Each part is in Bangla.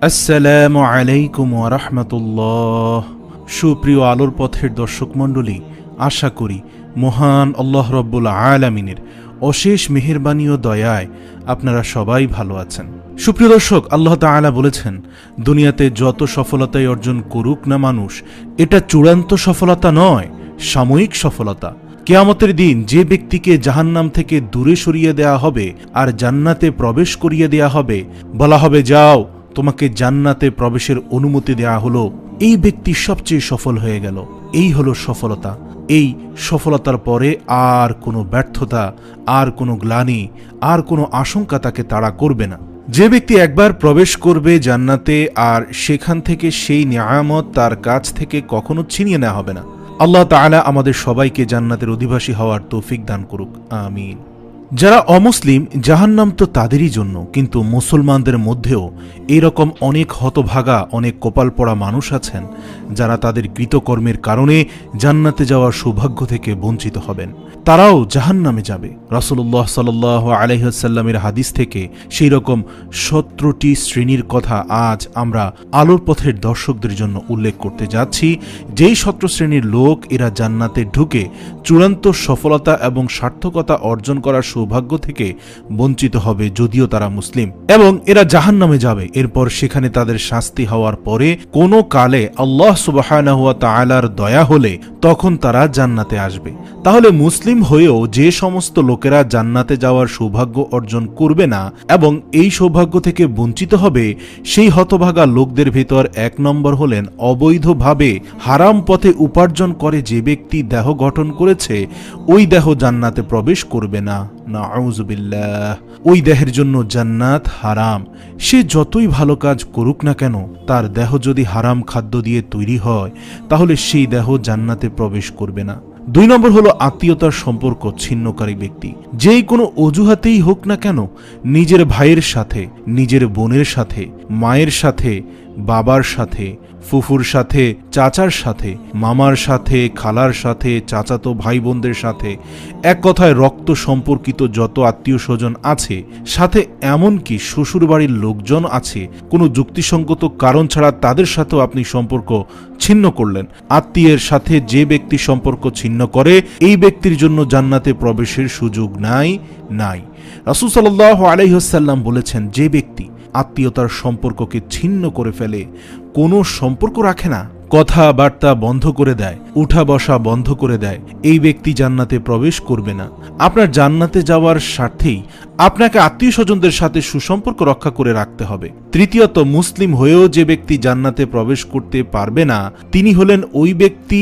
আসসালামু আলাইকুম ওয়া রাহমাতুল্লাহ। সুপ্রিয় আলোর পথের দর্শক মণ্ডলী, আশা করি মহান আল্লাহ রব্বুল আলামিনের অশেষ মেহেরবানি ও দয়ায় আপনারা সবাই ভালো আছেন। সুপ্রিয় দর্শক, আল্লাহ তাআলা বলেছেন, দুনিয়াতে যত সফলতাই অর্জন করুক না মানুষ, এটা চূড়ান্ত সফলতা নয়, সাময়িক সফলতা। কিয়ামতের দিন যে ব্যক্তিকে জাহান্নাম থেকে দূরে সরিয়ে দেয়া হবে আর জান্নাতে প্রবেশ করিয়ে দেয়া হবে, বলা হবে, যাও, তোমাকে জান্নাতে প্রবেশের অনুমতি দেয়া হলো, এই ব্যক্তি সবচেয়ে সফল হয়ে গেল। এই হলো সফলতা। এই সফলতার পরে আর কোনো ব্যর্থতা, আর কোনো গ্লানি, আর কোনো আশঙ্কা তাকে তাড়া করবে না। যে ব্যক্তি একবার প্রবেশ করবে জান্নাতে, আর সেখান থেকে সেই নিয়ামত তার কাছ থেকে কখনো ছিনিয়ে নেওয়া হবে না। আল্লাহ তাআলা আমাদের সবাইকে জান্নাতের অধিবাসী হওয়ার তৌফিক দান করুক, আমিন। যারা অমুসলিম, জাহান্নাম তো তাদেরই জন্য, কিন্তু মুসলমানদের মধ্যেও এরকম অনেক হতভাগা, অনেক কপাল পড়া মানুষ আছেন যারা তাদের কৃতকর্মের কারণে জান্নাতে যাওয়ার সৌভাগ্য থেকে বঞ্চিত হবেন। তারাও জাহান্নামে যাবে। রাসূলুল্লাহ সাল্লাল্লাহু আলাইহি ওয়াসাল্লামের হাদিস থেকে সেই রকম 17টি শ্রেণীর কথা আজ আমরা আলোর পথের দর্শকদের জন্য উল্লেখ করতে যাচ্ছি। যেই 17 শ্রেণীর লোক এরা জান্নাতে ঢুকে চূড়ান্ত সফলতা এবং সার্থকতা অর্জন করার সৌভাগ্য থেকে বঞ্চিত হবে, যদিও তারা মুসলিম, এবং এরা জাহান্নামে যাবে। এরপর সেখানে তাদের শাস্তি হওয়ার পরে কোনো কালে আল্লাহ সুবহানাহু ওয়া তাআলার দয়া হলে তখন তারা জান্নাতে আসবে। তাহলে মুসলিম হয়েও যে সমস্ত লোকেরা জান্নাতে যাওয়ার সৌভাগ্য অর্জন করবে না এবং এই সৌভাগ্য থেকে বঞ্চিত হবে, সেই হতভাগা লোকদের ভিতর 1 নম্বর হলেন অবৈধভাবে হারাম পথে উপার্জন করে যে ব্যক্তি দেহ গঠন করেছে, ওই দেহ জান্নাতে প্রবেশ করবে না। নাউযুবিল্লাহ। ওই দেহের জন্য জান্নাত হারাম। সে যতই ভালো কাজ করুক না কেন, তার দেহ যদি হারাম খাদ্য দিয়ে তৈরি হয়, তাহলে সেই দেহ জান্নাতে প্রবেশ করবে না। 2 নম্বর হলো আত্মীয়তার সম্পর্ক ছিন্নকারী ব্যক্তি। যেই কোনো অজুহাতেই হোক না কেন, নিজের ভাইয়ের সাথে, নিজের বোনের সাথে, মায়ের সাথে, বাবার সাথে, ফুফুর সাথে, চাচার সাথে, মামার সাথে, খালার সাথে, চাচাতো ভাই বোনদের সাথে, এক কথায় রক্ত সম্পর্কিত যত আত্মীয় স্বজন আছে, সাথে এমনকি শ্বশুরবাড়ির লোকজন আছে, কোনো যুক্তিসঙ্গত কারণ ছাড়া তাদের সাথেও আপনি সম্পর্ক ছিন্ন করলেন। আত্মীয়ের সাথে যে ব্যক্তি সম্পর্ক ছিন্ন করে, এই ব্যক্তির জন্য জান্নাতে প্রবেশের সুযোগ নাই। রাসূল সাল্লাল্লাহু আলাইহি ওয়াসাল্লাম বলেছেন, যে ব্যক্তি আত্মীয়তার সম্পর্ককে ছিন্ন করে ফেলে, কোনো সম্পর্ক রাখে না, কথাবার্তা বন্ধ করে দেয়, উঠা বসা বন্ধ করে দেয়, এই ব্যক্তি জান্নাতে প্রবেশ করবে না। আপনার জান্নাতে যাওয়ার স্বার্থেই আপনাকে আত্মীয় স্বজনদের সাথে সুসম্পর্ক রক্ষা করে রাখতে হবে। তৃতীয়ত, মুসলিম হয়েও যে ব্যক্তি জান্নাতে প্রবেশ করতে পারবে না, তিনি হলেন ওই ব্যক্তি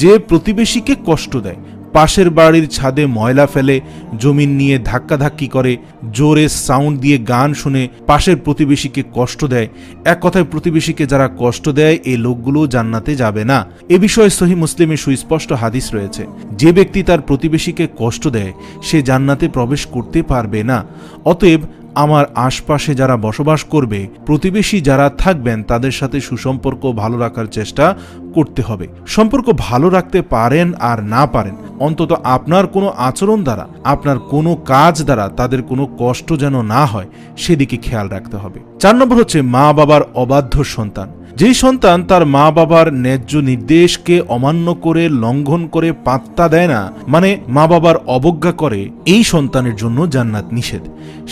যে প্রতিবেশীকে কষ্ট দেয়, পাশের বাড়ির ছাদে ময়লা ফেলে, জমিন নিয়ে ধাক্কাধাক্কি করে, জোরে সাউন্ড দিয়ে গান শুনে পাশের প্রতিবেশীকে কষ্ট দেয়। এক কথায় প্রতিবেশীকে যারা কষ্ট দেয়, এই লোকগুলো জান্নাতে যাবে না। এ বিষয়ে সহিহ মুসলিমে সুস্পষ্ট হাদিস রয়েছে। যে ব্যক্তি তার প্রতিবেশীকে কষ্ট দেয়, সে জান্নাতে প্রবেশ করতে পারবে না। অতএব আমার আশপাশে যারা বসবাস করবে, প্রতিবেশী যারা থাকবেন, তাদের সাথে সুসম্পর্ক ভালো রাখার চেষ্টা করতে হবে। সম্পর্ক ভালো রাখতে পারেন আর না পারেন, অন্তত আপনার কোনো আচরণ দ্বারা, আপনার কোনো কাজ দ্বারা তাদের কোনো কষ্ট যেন না হয়, সেদিকে খেয়াল রাখতে হবে। 4 নম্বর হচ্ছে মা বাবার অবাধ্য সন্তান। যেই সন্তান তার মা বাবার ন্যায্য নির্দেশকে অমান্য করে, লঙ্ঘন করে, পাত্তা দেয় না, মানে মা বাবার অবজ্ঞা করে, এই সন্তানের জন্য জান্নাত নিষেধ।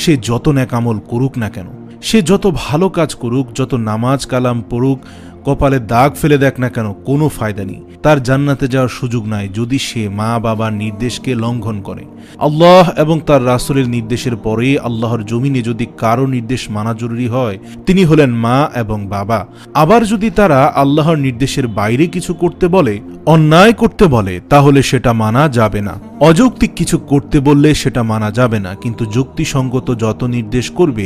সে যত নেক আমল করুক না কেন, সে যত ভালো কাজ করুক, যত নামাজ কালাম পড়ুক, কপালে দাগ ফেলে দেখ না কেন, কোনো ফায়দা নেই। তার জান্নাতে যাওয়ার সুযোগ নাই যদি সে মা বাবার নির্দেশকে লঙ্ঘন করে। আল্লাহ এবং তার রাসূলের নির্দেশের পরে আল্লাহর জমিনে যদি কারো নির্দেশ মানা জরুরি হয়, তিনি হলেন মা এবং বাবা। আবার যদি তারা আল্লাহর নির্দেশের বাইরে কিছু করতে বলে, অন্যায় করতে বলে, তাহলে সেটা মানা যাবে না। অযৌক্তিক কিছু করতে বললে সেটা মানা যাবে না, কিন্তু যুক্তিসঙ্গত যত নির্দেশ করবে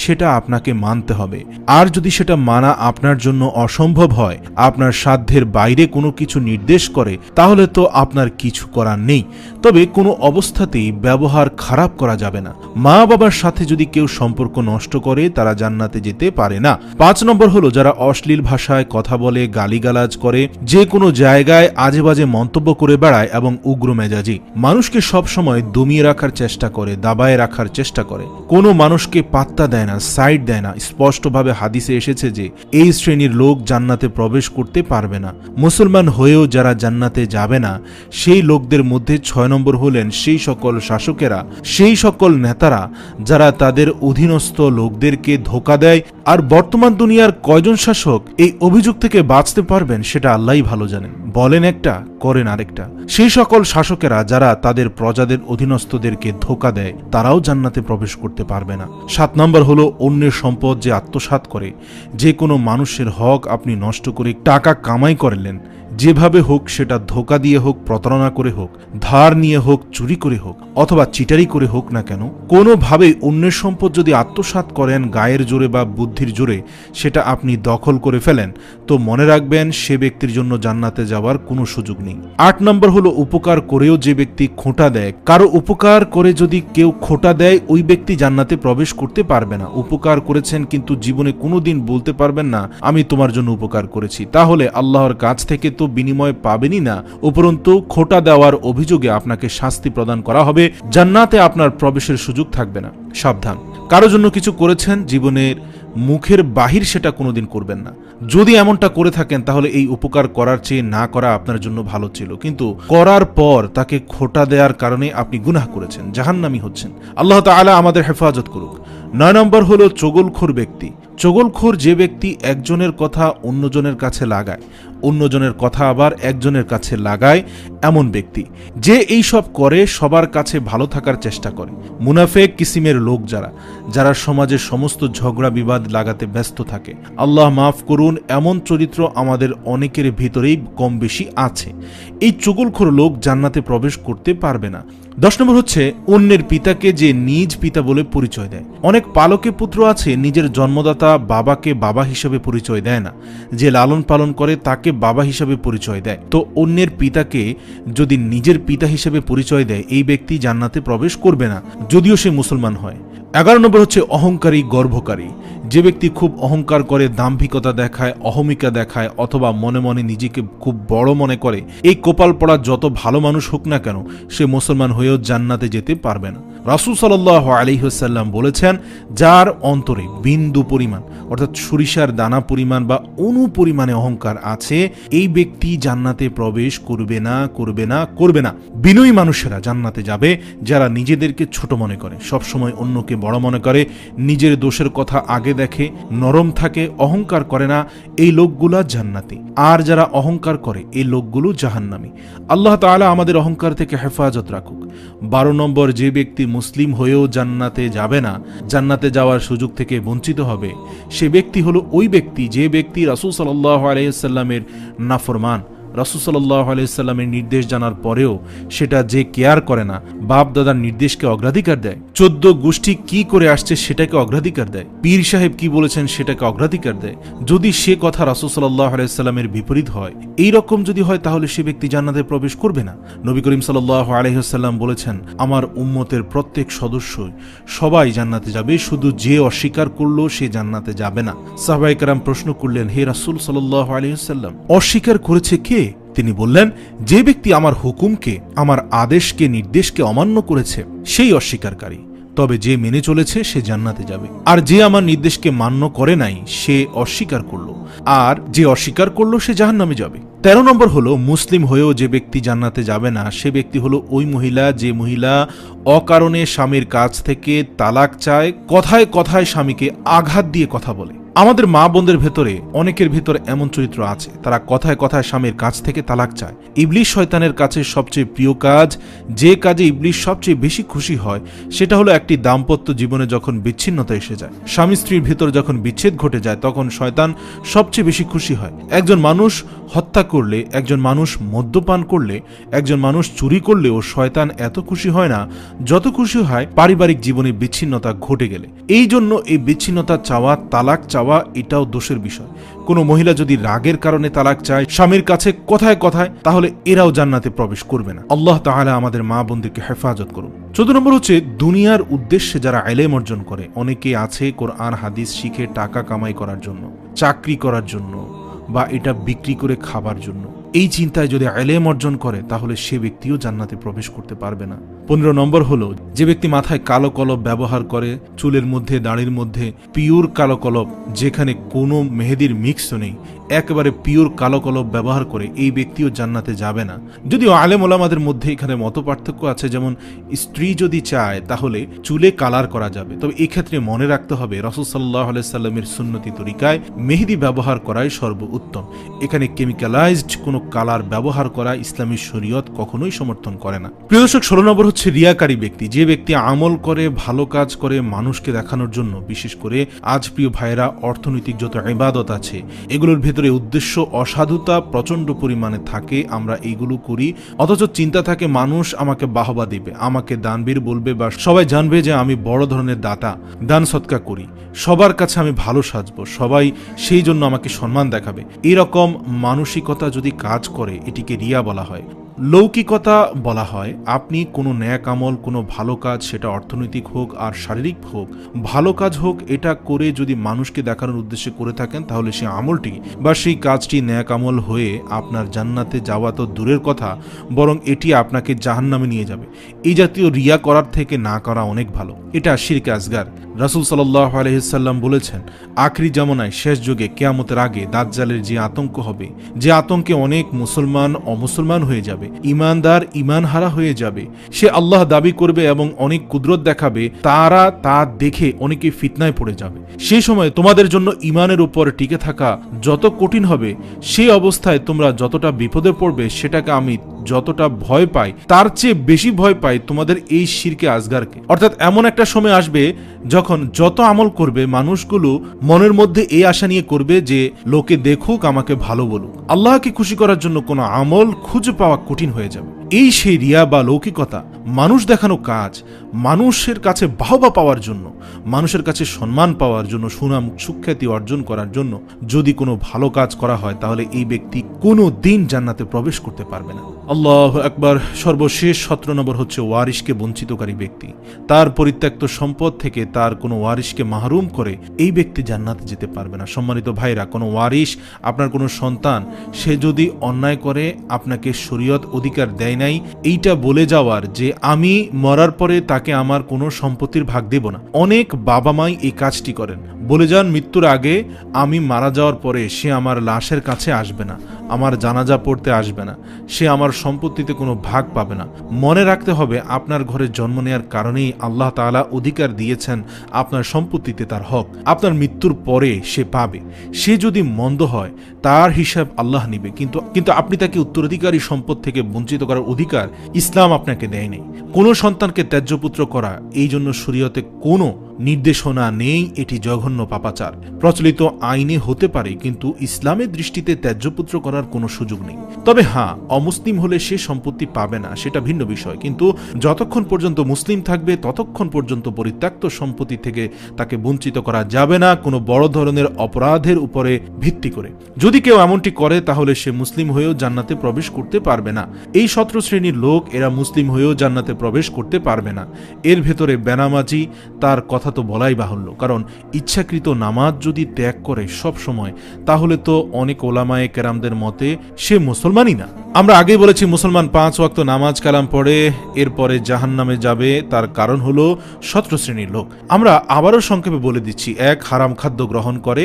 সেটা আপনাকে মানতে হবে। আর যদি সেটা মানা আপনার জন্য অসম্ভব হয়, আপনার সাধ্যের বাইরে কোনো কিছু নির্দেশ করে, তাহলে তো আপনার কিছু করার নেই। তবে কোনো অবস্থাতেই ব্যবহার খারাপ করা যাবে না। মা বাবার সাথে যদি কেউ সম্পর্ক নষ্ট করে, তারা জান্নাতে যেতে পারে না। 5 নম্বর হলো যারা অশ্লীল ভাষায় কথা বলে, গালিগালাজ করে, যে কোনো জায়গায় আজে বাজে মন্তব্য করে বেড়ায় এবং উগ্র মেজাজি। মানুষকে সবসময় দমিয়ে রাখার চেষ্টা করে, দাবায় রাখার চেষ্টা করে, কোনো মানুষকে পাত্তা দেয় না, সাইড দেয় না। স্পষ্টভাবে হাদিসে এসেছে যে এই শ্রেণীর লোক জান্নাতে প্রবেশ করতে পারবে না। মুসলমান হয়েও যারা জান্নাতে যাবে না, সেই লোকদের মধ্যে 6 নম্বর হলেন সেই সকল শাসকেরা, সেই সকল নেতারা যারা তাদের অধীনস্থ লোকদেরকে ধোঁকা দেয়। আর বর্তমান দুনিয়ার কয়জন শাসক এই অভিযোগ থেকে বাঁচতে পারবেন সেটা আল্লাহই ভালো জানেন। বলেন একটা, করেন আরেকটা। সেই সকল শাসকেরা যারা তাদের প্রজাদের অধীনস্থদেরকে ধোঁকা দেয়, তারাও জান্নাতে প্রবেশ করতে পারবে না। 7 নম্বর হলো অন্যের সম্পদ যে আত্মসাৎ করে। যে কোনো মানুষের হক আপনি নষ্ট করে টাকা কামাই করলেন, যেভাবে হোক, সেটা ধোঁকা দিয়ে হোক, প্রতারণা করে হোক, ধার নিয়ে হোক, চুরি করে হোক, অথবা চিটারি করে হোক না কেন, কোনোভাবেই অন্যের সম্পদ যদি আত্মসাৎ করেন গায়ের জোরে বা বুদ্ধির জোরে, সেটা আপনি দখল করে ফেলেন, তো মনে রাখবেন সে ব্যক্তির জন্য জান্নাতে যাওয়ার কোনো সুযোগ নেই। 8 নম্বর হলো উপকার করেও যে ব্যক্তি খোঁটা দেয়। কারো উপকার করে যদি কেউ খোঁটা দেয়, ওই ব্যক্তি জান্নাতে প্রবেশ করতে পারবে না। উপকার করেছেন কিন্তু জীবনে কোনোদিন বলতে পারবেন না আমি তোমার জন্য উপকার করেছি, তাহলে আল্লাহর কাছ থেকে তো বিনিময় পাবেনই না, উপরন্তু খোঁটা দেওয়ার অভিযোগে আপনাকে শাস্তি প্রদান করা হবে, জান্নাতে আপনার প্রবেশের সুযোগ থাকবে না। সাবধান, কারো জন্য কিছু করেছেন, জীবনের মুখের বাহির সেটা কোনোদিন করবেন না। যদি এমনটা করে থাকেন তাহলে এই উপকার করার চেয়ে না করা আপনার জন্য ভালো ছিল, কিন্তু করার পর তাকে খোঁটা দেওয়ার কারণে আপনি গুনাহ করেছেন, জাহান্নামী হচ্ছেন। আল্লাহ তাআলা আমাদের হেফাজত করুক। 9 নম্বর হলো চগলখোর ব্যক্তি। চগলখোর যে ব্যক্তি একজনের কথা অন্যজনের কাছে লাগায়, অন্যজনের কথা আবার একজনের কাছে লাগায়, এমন ব্যক্তি যে এই সব করে সবার কাছে ভালো থাকার চেষ্টা করে। মুনাফেক কিসিমের লোক যারা সমাজের সমস্ত ঝগড়া বিবাদ লাগাতে ব্যস্ত থাকে। আল্লাহ মাফ করুন, এমন চরিত্র আমাদের অনেকের ভিতরেই কম বেশি আছে। এই চগলখোর লোক জান্নাতে প্রবেশ করতে পারবে না। 10 নম্বর হচ্ছে অন্যের পিতাকে যে নিজ পিতা বলে পরিচয় দেয়। অনেক পালকে পুত্র আছে নিজের জন্মদাতা বাবাকে বাবা হিসেবে পরিচয় দেয় না, যে লালন পালন করে তাকে বাবা হিসেবে পরিচয় দেয়। তো অন্যের পিতাকে যদি নিজের পিতা হিসেবে পরিচয় দেয়, এই ব্যক্তি জান্নাতে প্রবেশ করবে না, যদিও সে মুসলমান হয়। 11 নম্বর হচ্ছে অহংকারী, গর্বকারী। যে ব্যক্তি খুব অহংকার করে, দাম্ভিকতা দেখায়, অহমিকা দেখায়, অথবা মনে মনে নিজেকে খুব বড় মনে করে, এই কপাল পড়া যত ভালো মানুষ হোক না কেন, সে মুসলমান হয়েও জান্নাতে যেতে পারবে না। রাসূল সাল্লাল্লাহু আলাইহি ওয়াসাল্লাম বলেছেন, যার অন্তরে বিন্দু পরিমাণ অর্থাৎ সরিষার দানা পরিমাণ বা অণু পরিমাণে অহংকার আছে, এই ব্যক্তি জান্নাতে প্রবেশ করবে না, করবে না, করবে না। বিনয়ী মানুষেরা জান্নাতে যাবে, যারা নিজেদেরকে ছোট মনে করে, সবসময় অন্যকে বড় মনে করে, নিজের দোষের কথা আগে দেখে, নরম থাকে, অহংকার করে না, এই লোকগুলা জান্নাতি। আর যারা অহংকার করে, এই লোকগুলো জাহান্নামী। আল্লাহ তাআলা আমাদের অহংকার থেকে হেফাজত রাখুক। 12 নম্বর, যে ব্যক্তি মুসলিম হয়েও জান্নাতে যাবে না, জান্নাতে যাওয়ার সুযোগ থেকে বঞ্চিত হবে, সে ব্যক্তি হলো ওই ব্যক্তি যে ব্যক্তি রাসূল সাল্লাল্লাহু আলাইহি ওয়াসাল্লামের নাফরমান। রাসূল সাল্লাল্লাহু আলাইহি ওয়াসাল্লামের নির্দেশ জানার পরেও সেটা যে কেয়ার করে না, বাপ দাদার নির্দেশকে অগ্রাধিকার দেয়, 14 গোষ্ঠী কি করে আসছে সেটাকে অগ্রাধিকার দেয়, পীর সাহেব কি বলেছেন সেটাকে অগ্রাধিকার দেয়, যদি সে কথা রাসূল সাল্লাল্লাহু আলাইহি ওয়াসাল্লামের বিপরীত হয়, এই রকম যদি হয়, তাহলে সে ব্যক্তি জান্নাতে প্রবেশ করবে না। নবী করিম সাল্লাল্লাহু আলাইহি ওয়াসাল্লাম বলেছেন, আমার উম্মতের প্রত্যেক সদস্যই সবাই জান্নাতে যাবে, শুধু যে অস্বীকার করলো সে জান্নাতে যাবে না। সাহাবায়ে কেরাম প্রশ্ন করলেন, হে রাসূল সাল্লাল্লাহু আলাইহি ওয়াসাল্লাম, অস্বীকার করেছে কে? তিনি বললেন, যে ব্যক্তি আমার হুকুমকে, আমার আদেশকে, নির্দেশকে অমান্য করেছে সেই অস্বীকারী। তবে যে মেনে চলেছে সে জান্নাতে যাবে। আর যে আমার নির্দেশকে মান্য করে নাই সে অস্বীকার করলো, আর যে অস্বীকার করলো সে জাহান্নামে যাবে। 13 নম্বর হলো মুসলিম হয়েও যে ব্যক্তি জান্নাতে যাবে না, সে ব্যক্তি হলো ওই মহিলা যে মহিলা অকারণে স্বামীর কাছ থেকে তালাক চায়, কথায় কথায় স্বামীকে আঘাত দিয়ে কথা বলে। আমাদের মা বোনদের ভেতরে অনেকের ভিতরে এমন চরিত্র আছে, তারা কথায় কথায় স্বামীর কাছ থেকে তালাক চায়। ইবলিশ শয়তানের কাছে সবচেয়ে প্রিয় কাজ, যে কাজে ইবলিশ সবচেয়ে বেশি খুশি হয়, সেটা হলো একটি দাম্পত্য জীবনে যখন বিচ্ছিন্নতা এসে যায়, স্বামী স্ত্রীর ভিতরে যখন বিচ্ছেদ ঘটে যায়, তখন শয়তান সবচেয়ে বেশি খুশি হয়। একজন মানুষ হত্যা করলে, একজন মানুষ মদ্যপান করলে, একজন মানুষ চুরি করলেও শয়তান এত খুশি হয় না যত খুশি হয় পারিবারিক জীবনে বিচ্ছিন্নতা ঘটে গেলে। এই জন্য এই বিচ্ছিন্নতা চাওয়া, তালাক চাওয়া, এটাও দোষের বিষয়। কোনো মহিলা যদি রাগের কারণে তালাক চায় স্বামীর কাছে কথায় কথায়, তাহলে এরাও জান্নাতে প্রবেশ করবে না। আল্লাহ তাআলা আমাদের মা বোনদেরকে হেফাজত করুন। 14 নম্বর হচ্ছে দুনিয়ার উদ্দেশ্যে যারা ইলম অর্জন করে। অনেকে আছে কোরআন হাদিস শিখে টাকা কামাই করার জন্য, চাকরি করার জন্য, বা এটা বিক্রি করে খাবার জন্য। এই চিন্তায় যদি ইলম অর্জন করে তাহলে সে ব্যক্তিও জান্নাতে প্রবেশ করতে পারবে না। 15 নম্বর হলো যে ব্যক্তি মাথায় কালো কলপ ব্যবহার করে, চুলের মধ্যে দাড়ির মধ্যে পিওর কালো কলপ, যেখানে কোনো মেহেদির মিক্স নেই, একেবারে পিওর কালো কলপ ব্যবহার করে, এই ব্যক্তিও জান্নাতে যাবে না। যদিও আলেম ওলামাদের মধ্যে এখানে মত পার্থক্য আছে, যেমন স্ত্রী যদি চায় তাহলে চুলে কালার করা যাবে, তবে এক্ষেত্রে মনে রাখতে হবে রাসূল সাল্লাল্লাহু আলাইহি সাল্লামের সুন্নতি তরিকায় মেহেদি ব্যবহার করাই সর্বোত্তম। এখানে কেমিক্যালাইজড কোনো কালার ব্যবহার করা ইসলামী শরীয়ত কখনোই সমর্থন করে না। প্রিয় দর্শক, 16 নম্বর হচ্ছে রিয়াকারী ব্যক্তি। যে ব্যক্তি আমল করে, ভালো কাজ করে মানুষকে দেখানোর জন্য, বিশেষ করে আজ প্রিয় ভাইরা অর্থনৈতিক যত ইবাদত আছে এগুলোর ভেতরে উদ্দেশ্য অসাধুতা প্রচন্ড পরিমাণে থাকে, আমরা এইগুলো করি অথচ চিন্তা থাকে মানুষ আমাকে বাহবা দিবে, আমাকে দানবীর বলবে, বা সবাই জানবে যে আমি বড় ধরনের দাতা, দান সৎকা করি, সবার কাছে আমি ভালো সাজবো, সবাই সেই জন্য আমাকে সম্মান দেখাবে। এরকম মানসিকতা যদি কাজ করে এটিকে রিয়া বলা হয়। লৌকিকতা বলা হয় আপনি কোনো ন্যাক আমল, কোনো ভালো কাজ, সেটা অর্থনৈতিক হোক আর শারীরিক হোক, ভালো কাজ হোক, এটা করে যদি মানুষকে দেখানোর উদ্দেশ্যে করে থাকেন তাহলে সেই আমলটি বা সেই কাজটি ন্যাক আমল হয়ে আপনার জান্নাতে যাওয়া তো দূরের কথা, বরং এটি আপনাকে জাহান্নামে নিয়ে যাবে। এই জাতীয় রিয়া করার থেকে না করা অনেক ভালো। এটা শিরকে আসগার। রাসূল সাল্লাল্লাহু আলাইহি সাল্লাম বলেছেন, আখরি জামানায় শেষ যুগে কিয়ামতের আগে দাজ্জালের যে আতঙ্ক হবে, যে আতঙ্কে অনেক মুসলমান অমুসলমান হয়ে যাবে, ইমানদার ইমান হারা হয়ে যাবে, সে আল্লাহ দাবি করবে এবং অনেক কুদরত দেখাবে, তারা তা দেখে অনেকে ফিতনায় পড়ে যাবে। সেই সময় তোমাদের জন্য ইমানের উপর টিকে থাকা যত কঠিন হবে, সেই অবস্থায় তোমরা যতটা বিপদে পড়বে, সেটাকে আমি যতটা ভয় পাই তার চেয়ে বেশি ভয় পাই তোমাদের এই শিরকে আসগারকে। অর্থাৎ এমন একটা সময় আসবে যখন যত আমল করবে মানুষগুলো মনের মধ্যে এই আশা নিয়ে করবে যে লোকে দেখুক, আমাকে ভালো বলুক। আল্লাহকে খুশি করার জন্য কোনো আমল খুঁজে পাওয়া কঠিন হয়ে যাবে। এই সেই রিয়া বা লৌকিকতা, মানুষ দেখানো কাজ, মানুষের কাছে বাহবা পাওয়ার জন্য, মানুষের কাছে সম্মান পাওয়ার জন্য, সুনাম সুখ্যাতি অর্জন করার জন্য যদি কোনো ভালো কাজ করা হয় তাহলে এই ব্যক্তি কোনো দিন জান্নাতে প্রবেশ করতে পারবে না। আল্লাহু আকবার। সর্বশেষ 17 নম্বর হচ্ছে ওয়ারিশকে বঞ্চিতকারী ব্যক্তি। তার পরিত্যক্ত সম্পদ থেকে তার কোনো ওয়ারিশকে মাহরুম করে এই ব্যক্তি জান্নাতে যেতে পারবে না। সম্মানিত ভাইরা, কোনো ওয়ারিশ, আপনার কোনো সন্তান, সে যদি অন্যায় করে আপনাকে শরীয়ত অধিকার দেয় নাই এইটা বলে যাওয়ার যে আমি মরার পরে তাকে আমার কোনো সম্পত্তির ভাগ দেব না, অনেক বাবা মাই এই কাজটি করেন, বলে যান মৃত্যুর আগে আমি মারা যাওয়ার পরে সে আমার লাশের কাছে আসবে না, আমার জানাজা পড়তে আসবে না, সে আমার সম্পত্তিতে কোনো ভাগ পাবে না। মনে রাখতে হবে আপনার ঘরে জন্ম নেওয়ার কারণেই আল্লাহ তাআলা অধিকার দিয়েছেন আপনার সম্পত্তিতে তার হক, আপনার মৃত্যুর পরে সে পাবে। সে যদি মন্দ হয় তার হিসাব আল্লাহ নিবে, কিন্তু আপনি তাকে উত্তরাধিকারী সম্পদ থেকে বঞ্চিত করার অধিকার ইসলাম আপনাকে দেয় নাই। কোনো সন্তানকে ত্যায্যপুত্র করা, এই জন্য শরীয়তে কোনো নির্দেশনা নেই, এটি জঘন্য পাপাচার। প্রচলিত আইনে হতে পারে কিন্তু ইসলামের দৃষ্টিতে ত্যায্যপুত্র করার কোনো সুযোগ নেই। তবে হ্যাঁ, অমুসলিম হলে সে সম্পত্তি পাবে না, সেটা ভিন্ন বিষয়, কিন্তু যতক্ষণ পর্যন্ত মুসলিম থাকবে ততক্ষণ পর্যন্ত পরিত্যক্ত সম্পত্তি থেকে তাকে বঞ্চিত করা যাবে না কোনো বড় ধরনের অপরাধের উপরে ভিত্তি করে। যদি কেউ এমনটি করে তাহলে সে মুসলিম হয়েও জান্নাতে প্রবেশ করতে পারবে না। এই 17 শ্রেণীর লোক, এরা মুসলিম হয়েও জান্নাতে প্রবেশ করতে পারবে না। এর ভেতরে বেনামাজি, তার কথা তো বলাই বাহুল্য, কারণ ইচ্ছাকৃত নামাজ যদি ত্যাগ করে সব সময়, তাহলে তো অনেক ওলামায়ে কেরামদের মতে সে মুসলমানই না। আমরা আগেই বলেছি মুসলমান 5 ওয়াক্ত নামাজ কালাম পড়ে এরপরে জাহান্নামে যাবে, তার কারণ হলো 17 শ্রেণীর লোক। আমরা আবারও সংক্ষেপে বলে দিচ্ছি: 1, হারাম খাদ্য গ্রহণ করে;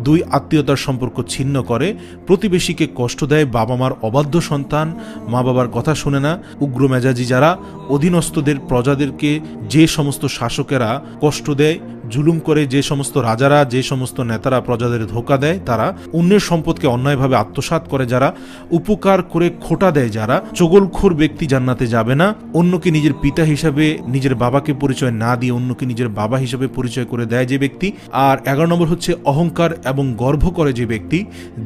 2, আত্মীয়তার সম্পর্ক ছিন্ন করে; প্রতিবেশীকে কষ্ট দেয়; বাবা মার অবাধ্য সন্তান, মা বাবার কথা শুনে না; উগ্র মেজাজি যারা, অধীনস্থদের প্রজাদেরকে যে সমস্ত শাসকেরা কষ্ট দেয়, জুলুম করে, যে সমস্ত রাজারা, যে সমস্ত নেতারা প্রজাদের ধোঁকা দেয়, তারা অন্যের সম্পদকে অন্যায়ভাবে আত্মসাৎ করে, যারা উপকার করে খোটা দেয়, যারা চগলখোর ব্যক্তি জান্নাতে যাবে না। অন্যকে নিজের পিতা হিসাবে নিজের বাবাকে পরিচয় না দিয়ে অন্যকে নিজের বাবা হিসাবে পরিচয় করে দেয় যে ব্যক্তি। আর 11 নম্বর হচ্ছে অহংকার এবং গর্ব করে যে ব্যক্তি,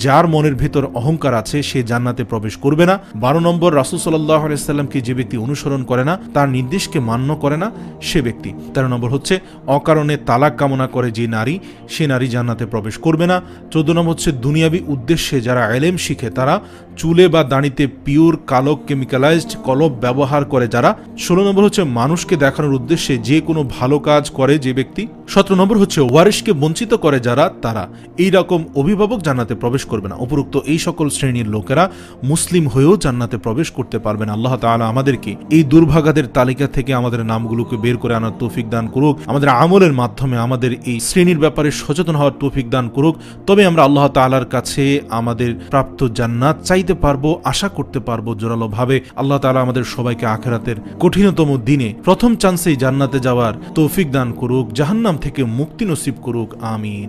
যার মনের ভেতর অহংকার আছে সে জান্নাতে প্রবেশ করবে না। 12 নম্বর রাসূল সাল্লাল্লাহু আলাইহি সাল্লামকে যে ব্যক্তি অনুসরণ করে না, তার নির্দেশকে মান্য করে না সে ব্যক্তি। 13 নম্বর হচ্ছে অকারণে তালাক কামনা করে যে নারী, সে নারী জান্নাতে প্রবেশ করবে না। 14 নম্বর হচ্ছে দুনিয়াবি উদ্দেশ্যে যারা এলেম শিখে তারা চুলে বা দাড়িতে পিওর কালো কেমিক্যালাইজড কলব ব্যবহার করে যারা। 16 নম্বর হচ্ছে মানুষকে দেখানোর উদ্দেশ্যে যে কোনো ভালো কাজ করে যে ব্যক্তি। 17 নম্বর হচ্ছে ওয়ারিশকে বঞ্চিত করে যারা, তারা। এই রকম অভিভাবক জান্নাতে প্রবেশ করবে না। উপরোক্ত এই সকল শ্রেণীর লোকেরা মুসলিম হয়েও জান্নাতে প্রবেশ করতে পারবে না। আল্লাহ তাআলা আমাদেরকে এই দুর্ভাগাদের তালিকা থেকে আমাদের নামগুলোকে বের করে আনার তৌফিক দান করুক, আমাদের আমলের মাধ্যমে আমাদের এই শ্রেণীর ব্যাপারে সচেতন হওয়ার তৌফিক দান করুক। তবে আমরা আল্লাহ তাআলার কাছে আমাদের প্রাপ্ত জান্নাত চাইতে পারবো, আশা করতে পারবো জোরালো ভাবে। আল্লাহ তাআলা আমাদের সবাইকে আখিরাতের কঠিনতম দিনে প্রথম চান্সেই জান্নাতে যাওয়ার তৌফিক দান করুক, জাহান্নাম থেকে মুক্তি নসিব করুক। আমিন।